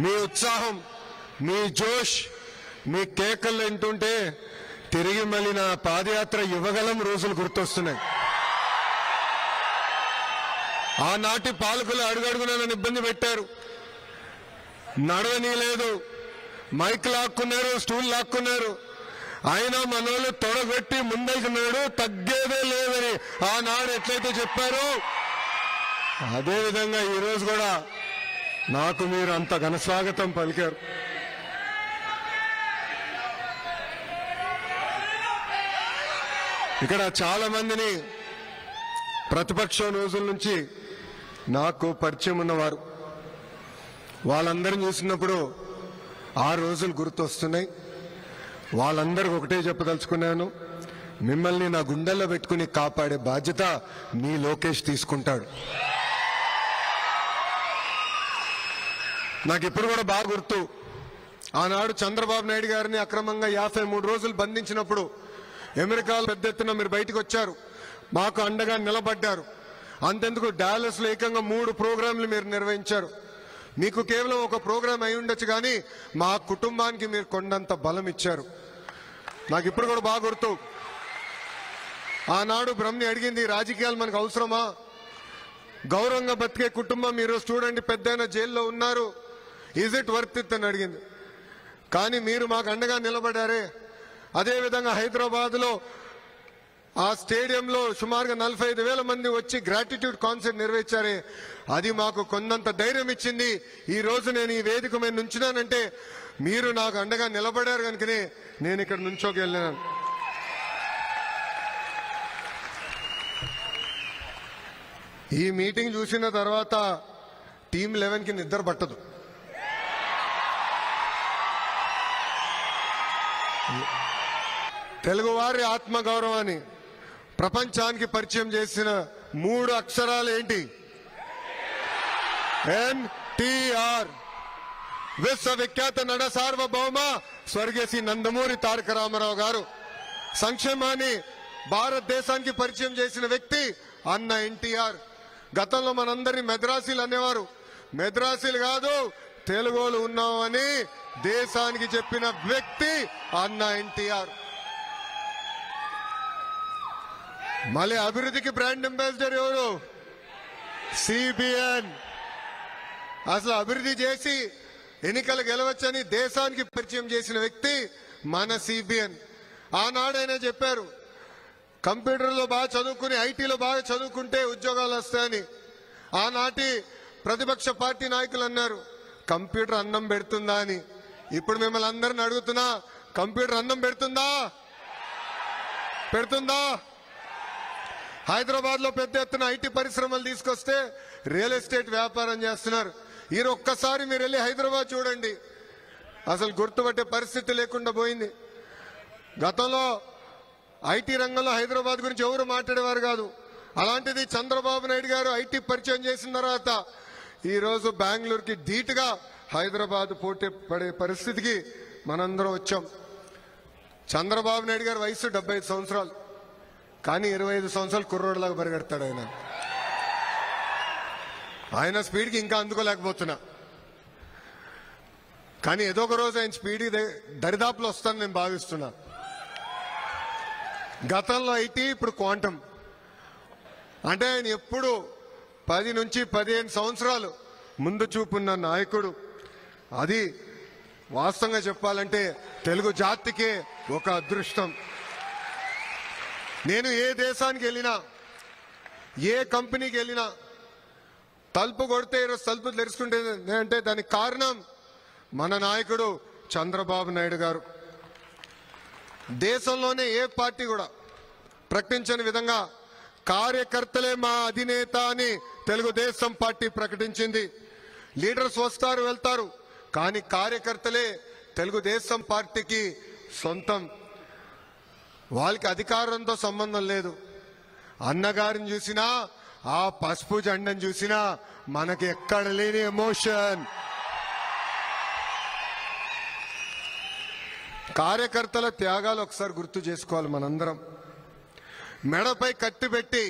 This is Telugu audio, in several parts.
మీ ఉత్సాహం, మీ జోష్, మీ కేకలు వింటుంటే తిరిగి మళ్ళీ నా పాదయాత్ర యువగలం రోజులు గుర్తొస్తున్నాయి. ఆనాటి పాలకులు అడుగడుగున నన్ను ఇబ్బంది పెట్టారు, నడవనీయలేదు, మైక్ లాక్కున్నారు, స్టూల్ లాక్కున్నారు. అయినా మనోళ్ళు తొడగొట్టి ముందెళ్తున్నాడు, తగ్గేదే లేదని ఆనాడు ఎట్లయితే చెప్పారో అదేవిధంగా ఈరోజు కూడా నాకు మీరు అంత ఘనస్వాగతం పలికారు. ఇక్కడ చాలా మందిని ప్రతిపక్షం రోజుల నుంచి నాకు పరిచయం ఉన్నవారు, వాళ్ళందరిని చూసినప్పుడు ఆ రోజులు గుర్తొస్తున్నాయి. వాళ్ళందరికీ ఒకటే చెప్పదలుచుకున్నాను, మిమ్మల్ని నా గుండెల్లో పెట్టుకుని కాపాడే బాధ్యత మీ లోకేష్ తీసుకుంటాడు. నాకు ఇప్పుడు కూడా బాగా గుర్తు, ఆనాడు చంద్రబాబు నాయుడు గారిని అక్రమంగా 53 రోజులు బంధించినప్పుడు అమెరికాలో పెద్ద ఎత్తున మీరు బయటకు వచ్చారు, మాకు అండగా నిలబడ్డారు. అంతెందుకు డాలస్ లో ఏకంగా 3 ప్రోగ్రాంలు మీరు నిర్వహించారు. మీకు కేవలం ఒక ప్రోగ్రాం అయి ఉండొచ్చు, కానీ మా కుటుంబానికి మీరు కొండంత బలం ఇచ్చారు. నాకు ఇప్పుడు కూడా బాగా గుర్తు, ఆనాడు బ్రహ్మని అడిగింది, రాజకీయాలు మనకు అవసరమా, గౌరవంగా బతికే కుటుంబం మీరు చూడండి, పెద్దయిన జైల్లో ఉన్నారు, ఈజ్ ఇట్ వర్త్ ఇట్ అని అడిగింది. కానీ మీరు మాకు అండగా నిలబడారే. అదేవిధంగా హైదరాబాద్ లో ఆ స్టేడియంలో సుమారుగా 45,000 మంది వచ్చి గ్రాటిట్యూడ్ కాన్సర్ట్ నిర్వహించారే, అది మాకు కొండంత ధైర్యం ఇచ్చింది. ఈ రోజు నేను ఈ వేదిక మీద నుంచున్నానంటే మీరు నాకు అండగా నిలబడారు కనుకనే నేను ఇక్కడ నుంచోకెళ్ళాను. ఈ మీటింగ్ చూసిన తర్వాత టీమ్ 11కి నిద్ర పట్టదు. తెలుగువారి ఆత్మగౌరవాన్ని ప్రపంచానికి పరిచయం చేసిన 3 అక్షరాలు ఏంటి? ఎన్టీఆర్. విశ్వవిఖ్యాత నట సార్వభౌమ స్వర్గీయ శ్రీ నందమూరి తారక రామారావు గారు. సంక్షేమాన్ని భారతదేశానికి పరిచయం చేసిన వ్యక్తి అన్న ఎన్టీఆర్. గతంలో మనందరినీ మెద్రాసీలు అనేవారు, మెద్రాసీలు కాదు తెలుగులు ఉన్నామని దేశానికి చెప్పిన వ్యక్తి అన్న ఎన్టీఆర్. మళ్ళీ అభివృద్ధికి బ్రాండ్ అంబాసిడర్ ఎవరు? సిబిఎన్. అసలు అభివృద్ధి చేసి ఎన్నికలు గెలవచ్చని దేశానికి పరిచయం చేసిన వ్యక్తి మన సిబిఎన్. ఆనాడైనా చెప్పారు, కంప్యూటర్లో బాగా చదువుకుని ఐటీలో బాగా చదువుకుంటే ఉద్యోగాలు వస్తాయని. ఆనాటి ప్రతిపక్ష పార్టీ నాయకులు అన్నారు, కంప్యూటర్ అన్నం పెడుతుందా అని. ఇప్పుడు మిమ్మల్ని అందరిని అడుగుతున్నా, కంప్యూటర్ అన్నం పెడుతుందా? పెడుతుందా? హైదరాబాద్ లో పెద్ద ఎత్తున ఐటీ పరిశ్రమలు తీసుకొస్తే రియల్ ఎస్టేట్ వ్యాపారం చేస్తున్నారు. ఈ ఒక్కసారి మీరు వెళ్ళి హైదరాబాద్ చూడండి, అసలు గుర్తుపట్టే పరిస్థితి లేకుండా పోయింది. గతంలో ఐటీ రంగంలో హైదరాబాద్ గురించి ఎవరు మాట్లాడేవారు కాదు. అలాంటిది చంద్రబాబు నాయుడు గారు ఐటీ పరిచయం చేసిన తర్వాత ఈ రోజు బెంగళూరుకి ధీటుగా హైదరాబాద్ పోటీ పడే పరిస్థితికి మనందరం వచ్చాం. చంద్రబాబు నాయుడు గారి వయసు 75 సంవత్సరాలు, కానీ 25 సంవత్సరాలు కుర్రోడ్లాగా పరిగెడతాడు ఆయన. ఆయన స్పీడ్కి ఇంకా అందుకోలేకపోతున్నా, కానీ ఏదో ఒక రోజు ఆయన స్పీడ్ దరిదాపులో వస్తానని నేను భావిస్తున్నా. గతంలో ఐటీ, ఇప్పుడు క్వాంటమ్. అంటే ఆయన ఎప్పుడు 10 నుంచి 15 సంవత్సరాలు ముందు చూపున్న నాయకుడు. అది వాస్తవంగా చెప్పాలంటే తెలుగు జాతికే ఒక అదృష్టం. నేను ఏ దేశానికి వెళ్ళినా, ఏ కంపెనీకి వెళ్ళినా తలుపు కొడితే ఈరోజు తలుపు తెరుచుకుంటే అంటే దానికి కారణం మన నాయకుడు చంద్రబాబు నాయుడు గారు. దేశంలోనే ఏ పార్టీ కూడా ప్రకటించని విధంగా కార్యకర్తలే మా అధినేత అని తెలుగుదేశం పార్టీ ప్రకటించింది. లీడర్స్ వస్తారు వెళ్తారు, కానీ కార్యకర్తలే తెలుగుదేశం పార్టీకి సొంతం. వాళ్ళకి అధికారంతో సంబంధం లేదు. అన్నగారిని చూసినా, ఆ పసుపు జెండాను చూసినా మనకి ఎక్కడ లేని ఎమోషన్. కార్యకర్తల త్యాగాలు ఒకసారి గుర్తు చేసుకోవాలి మనందరం. మెడపై కత్తి పెట్టి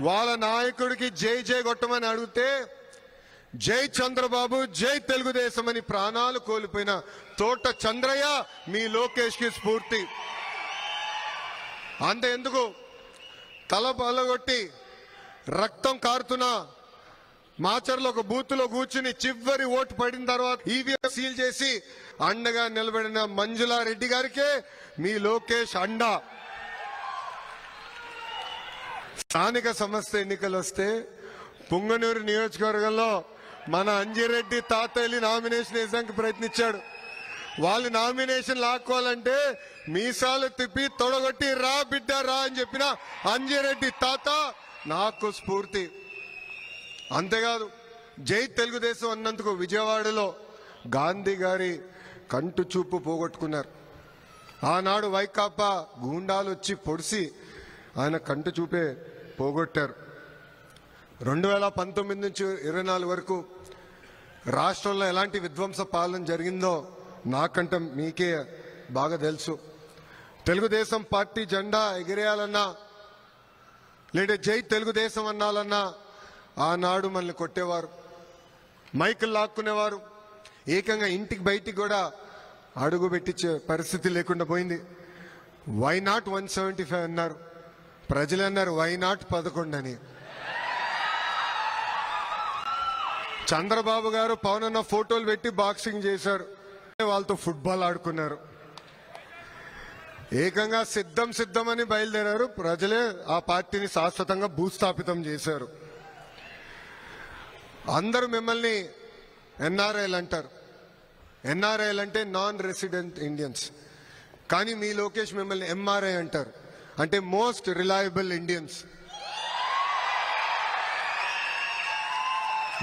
వాళ్ళ నాయకుడికి జై జై కొట్టమని అడిగితే జై చంద్రబాబు, జై తెలుగుదేశం అని ప్రాణాలు కోల్పోయిన తోట చంద్రయ్య మీ లోకేష్ కి స్ఫూర్తి. అంతే ఎందుకు తల పలగొట్టి రక్తం కారుతున్నా మాచర్లో ఒక బూత్ లో కూర్చుని చివరి ఓటు పడిన తర్వాత ఈవీఎం సీల్ చేసి అండగా నిలబడిన మంజులారెడ్డి గారికే మీ లోకేష్ అండ. స్థానిక సంస్థ ఎన్నికలు వస్తే పుంగనూరు నియోజకవర్గంలో మన అంజిరెడ్డి తాతయ్యని నామినేషన్ వేసానికి ప్రయత్నించాడు. వాళ్ళు నామినేషన్ లాక్కోవాలంటే మీసాలు తిప్పి తొడగొట్టి రా బిడ్డ రా అని చెప్పిన అంజిరెడ్డి తాత నాకు స్ఫూర్తి. అంతేకాదు జై తెలుగుదేశం అన్నందుకు విజయవాడలో గాంధీ గారి కంటు చూపు పోగొట్టుకున్నారు. ఆనాడు వైకాపా గూండాలు వచ్చి పొడిసి ఆయన కంటు చూపే పోగొట్టారు. 2019 నుంచి 24 వరకు రాష్ట్రంలో ఎలాంటి విధ్వంస పాలన జరిగిందో నాకంటే మీకే బాగా తెలుసు. తెలుగుదేశం పార్టీ జెండా ఎగిరేయాలన్నా లేదా జై తెలుగుదేశం అన్నాలన్నా ఆనాడు మనల్ని కొట్టేవారు, మైకులు లాక్కునేవారు, ఏకంగా ఇంటికి బయటికి కూడా అడుగు పెట్టించే పరిస్థితి లేకుండా పోయింది. వై నాట్ 175 అన్నారు, ప్రజలు అన్నారు వై నాట్ 11 అని. చంద్రబాబు గారు పవన్ అన్న ఫోటోలు పెట్టి బాక్సింగ్ చేశారు, వాళ్ళతో ఫుట్బాల్ ఆడుకున్నారు. ఏకంగా సిద్ధం అని బయలుదేరారు, ప్రజలే ఆ పార్టీని శాశ్వతంగా భూస్థాపితం చేశారు. అందరూ మిమ్మల్ని ఎన్ఆర్ఐలు అంటారు. ఎన్ఆర్ఐలు అంటే నాన్ రెసిడెంట్ ఇండియన్స్. కానీ మీ లోకేష్ మిమ్మల్ని ఎంఆర్ఐ అంటారు, అంటే మోస్ట్ రిలయబుల్ ఇండియన్స్.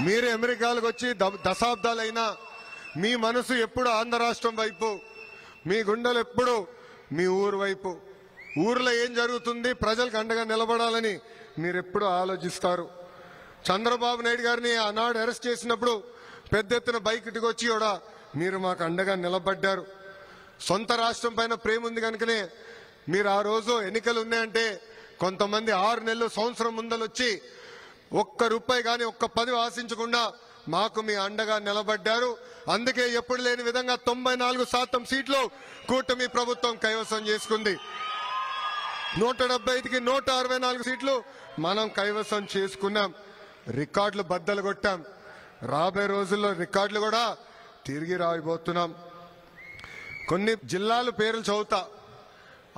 మీరు అమెరికాలకు వచ్చి దశాబ్దాలైనా మీ మనసు ఎప్పుడు ఆంధ్ర రాష్ట్రం వైపు, మీ గుండెలు ఎప్పుడు మీ ఊరు వైపు. ఊర్లో ఏం జరుగుతుంది, ప్రజలకు అండగా నిలబడాలని మీరు ఎప్పుడు ఆలోచిస్తారు. చంద్రబాబు నాయుడు గారిని ఆనాడు అరెస్ట్ చేసినప్పుడు పెద్ద ఎత్తున బయటికి వచ్చి కూడా మీరు మాకు అండగా నిలబడ్డారు. సొంత రాష్ట్రం పైన ప్రేమ ఉంది కనుకనే మీరు ఆ రోజు ఎన్నికలు ఉన్నాయంటే కొంతమంది 6 నెలలు సంవత్సరం ముందలొచ్చి ₹1 కానీ ఒక్క 10 ఆశించకుండా మాకు మీ అండగా నిలబడ్డారు. అందుకే ఎప్పుడు లేని విధంగా 94% సీట్లు కూటమి ప్రభుత్వం కైవసం చేసుకుంది. 175కి 164 సీట్లు మనం కైవసం చేసుకున్నాం. రికార్డులు బద్దలు కొట్టాం. రాబోయే రోజుల్లో రికార్డులు కూడా తిరిగి రాయబోతున్నాం. కొన్ని జిల్లాల పేర్లు చదువుతా,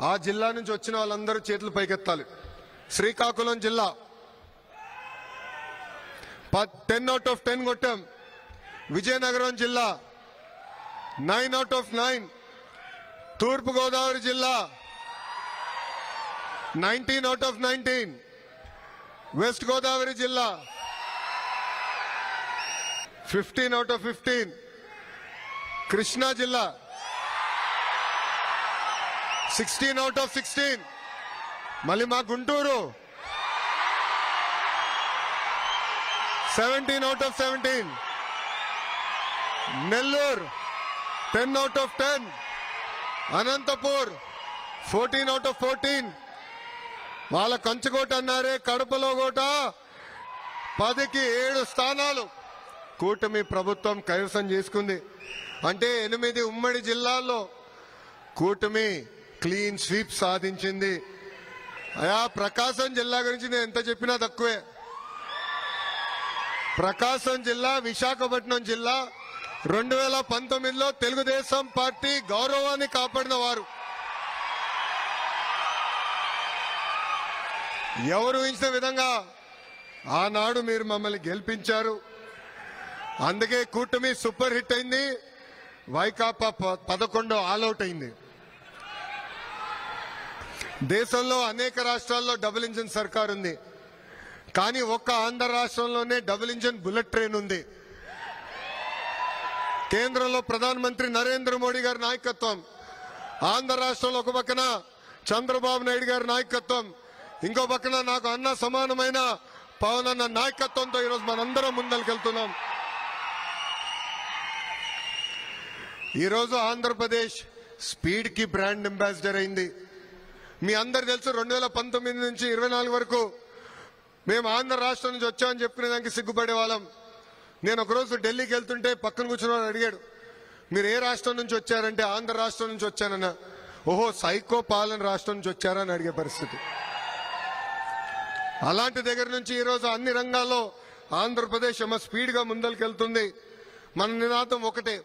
ఆ జిల్లా నుంచి వచ్చిన వాళ్ళందరూ చేతులు పైకెత్తాలి. శ్రీకాకుళం జిల్లా 10 out of 10 కొట్టాం. విజయనగరం జిల్లా 9 out of 9. తూర్పు గోదావరి జిల్లా 19 out of 19. వెస్ట్ గోదావరి జిల్లా 15 out of 15. కృష్ణా జిల్లా 16 out of 16. మళ్ళీ మా Guntur 17 out of 17. Nellore 10 out of 10. Anantapur 14 out of 14. వాళ్ళ కంచుకోట అన్నారే, కడపలో కోట 10కి 7 స్థానాలు కూటమి ప్రభుత్వం కైవసం చేసుకుంది. అంటే 8 ఉమ్మడి జిల్లాల్లో కూటమి క్లీన్ స్వీప్ సాధించింది. అయా ప్రకాశం జిల్లా గురించి నేను ఎంత చెప్పినా తక్కువే. ప్రకాశం జిల్లా, విశాఖపట్నం జిల్లా 2019లో తెలుగుదేశం పార్టీ గౌరవాన్ని కాపాడిన వారు. ఎవరు ఊహించిన విధంగా ఆనాడు మీరు మమ్మల్ని గెలిపించారు. అందుకే కూటమి సూపర్ హిట్ అయింది. వైకాపా 11 ఆల్అౌట్ అయింది. దేశంలో అనేక రాష్ట్రాల్లో డబుల్ ఇంజిన్ సర్కార్ ఉంది, కానీ ఒక్క ఆంధ్ర రాష్ట్రంలోనే డబుల్ ఇంజిన్ బుల్లెట్ ట్రైన్ ఉంది. కేంద్రంలో ప్రధానమంత్రి నరేంద్ర మోడీ గారి నాయకత్వం, ఆంధ్ర రాష్ట్రంలో ఒక పక్కన చంద్రబాబు నాయుడు గారి నాయకత్వం, ఇంకో పక్కన నాకు అన్న సమానమైన పవన్ అన్న నాయకత్వంతో ఈరోజు మనందరం ముందరికెళ్తున్నాం. ఈరోజు ఆంధ్రప్రదేశ్ స్పీడ్ కి బ్రాండ్ అంబాసిడర్ అయింది. మీ అందరు తెలుసు 2019 నుంచి 24 వరకు మేము ఆంధ్ర రాష్ట్రం నుంచి వచ్చామని చెప్పుకునే దానికి సిగ్గుపడే వాళ్ళం. నేను ఒకరోజు ఢిల్లీకి వెళ్తుంటే పక్కన కూర్చున్న అడిగాడు, మీరు ఏ రాష్ట్రం నుంచి వచ్చారంటే ఆంధ్ర రాష్ట్రం నుంచి వచ్చానన్నా. ఓహో, సైకో పాలన రాష్ట్రం నుంచి వచ్చారా అని అడిగే పరిస్థితి. అలాంటి దగ్గర నుంచి ఈరోజు అన్ని రంగాల్లో ఆంధ్రప్రదేశ్ స్పీడ్ గా ముందరికెళ్తుంది. మన నినాదం ఒకటే,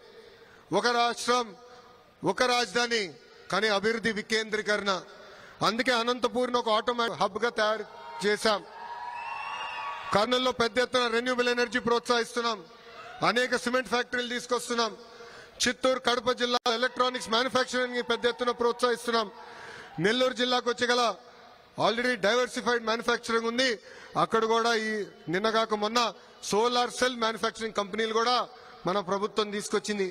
ఒక రాష్ట్రం ఒక రాజధాని, కానీ అభివృద్ధి వికేంద్రీకరణ. అందుకే అనంతపూర్ని ఒక ఆటోమేటిక్ హబ్ గా తయారు చేశాం. కర్నూలులో పెద్ద ఎత్తున రెన్యూబుల్ ఎనర్జీ ప్రోత్సహిస్తున్నాం. అనేక సిమెంట్ ఫ్యాక్టరీలు తీసుకొస్తున్నాం. చిత్తూరు, కడప జిల్లా ఎలక్ట్రానిక్స్ మ్యానుఫ్యాక్చరింగ్ పెద్ద ఎత్తున ప్రోత్సహిస్తున్నాం. నెల్లూరు జిల్లాకు వచ్చేగల ఆల్రెడీ డైవర్సిఫైడ్ మ్యానుఫ్యాక్చరింగ్ ఉంది. అక్కడ కూడా ఈ నిన్నగాక మొన్న సోలార్ సెల్ మ్యానుఫ్యాక్చరింగ్ కంపెనీలు కూడా మన ప్రభుత్వం తీసుకొచ్చింది.